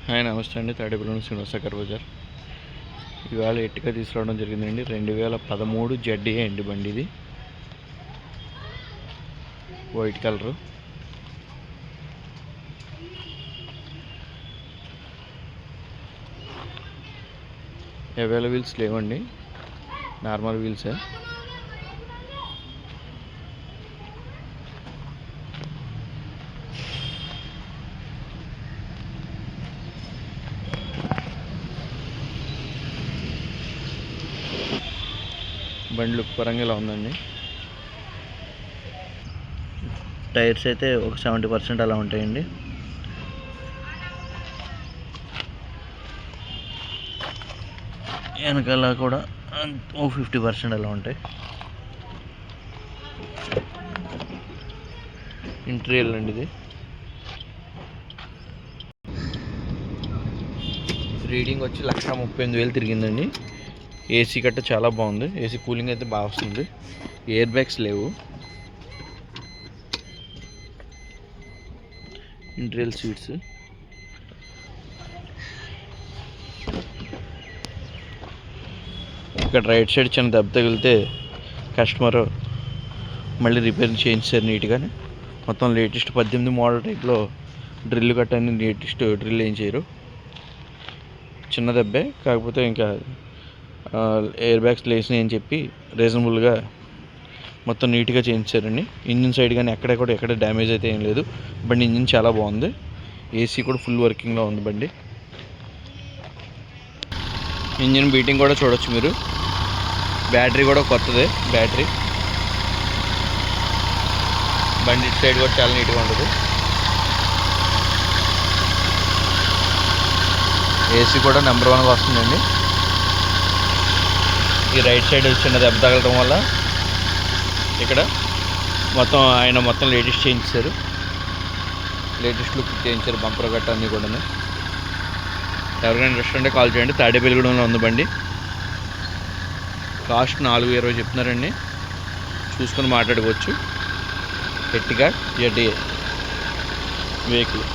Hi నమస్తే అండి. తాడేపల్లి శ్రీనివాస బజార్. ఇవాళ ఎట్టుగా తీసుకురావడం జరిగిందండి. 2013 జెడ్డీ అండి బండి. ఇది వైట్ కలరు. అవైలబుల్ వీల్స్ లేవండి, నార్మల్ వీల్సే. బండి లుక్ పరంగా ఇలా ఉందండి. టైర్స్ అయితే ఒక 70% అలా ఉంటాయండి. వెనకాల కూడా ఓ 50% అలా ఉంటాయి. ఇంటీరియర్ అండి ఇది. రీడింగ్ వచ్చి 1,38,000 తిరిగిందండి. ఏసీ కట్ట చాలా బాగుంది. ఏసీ కూలింగ్ అయితే బాగా వస్తుంది. ఎయిర్ బ్యాగ్స్ లేవు. Interior seats. ఇక్కడ రైట్ సైడ్ చిన్న దెబ్బ తగిలితే కస్టమర్ మళ్ళీ రిపేర్ చేయించారు నీట్గానే. మొత్తం లేటెస్ట్ 18 మోడల్ టైప్లో డ్రిల్ కట్టని లేటెస్ట్ డ్రిల్ ఏం చేయరు. చిన్న దెబ్బే, కాకపోతే ఇంకా ఎయిర్ బ్యాగ్స్ లేసినాయి అని చెప్పి రీజనబుల్గా మొత్తం నీట్గా చేయించారండి. ఇంజిన్ సైడ్ కానీ ఎక్కడ డ్యామేజ్ అయితే ఏం లేదు. బండి ఇంజిన్ చాలా బాగుంది. ఏసీ కూడా ఫుల్ వర్కింగ్లో ఉంది బండి. ఇంజిన్ బీటింగ్ కూడా చూడొచ్చు మీరు. బ్యాటరీ కూడా కొత్తదే బ్యాటరీ. బండి ఇటు సైడ్ కూడా చాలా నీట్గా ఉంటుంది. ఏసీ కూడా నెంబర్ 1గా వస్తుందండి. ఈ రైట్ సైడ్ చిన్న దెబ్బ తగలడం వల్ల ఇక్కడ మొత్తం లేటెస్ట్ చేయించారు. లేటెస్ట్ లుక్ చేయించారు. బంపర్ గట్ట అన్నీ కూడా. ఎవరికైనా ఇంట్రెస్ట్ ఉంటే కాల్ చేయండి. తాడేపల్లిగూడెంలో ఉంది బండి. కాస్ట్ 420 చెప్తున్నారండి. చూసుకొని మాట్లాడుకోవచ్చు. Ertiga ZDi vehicle.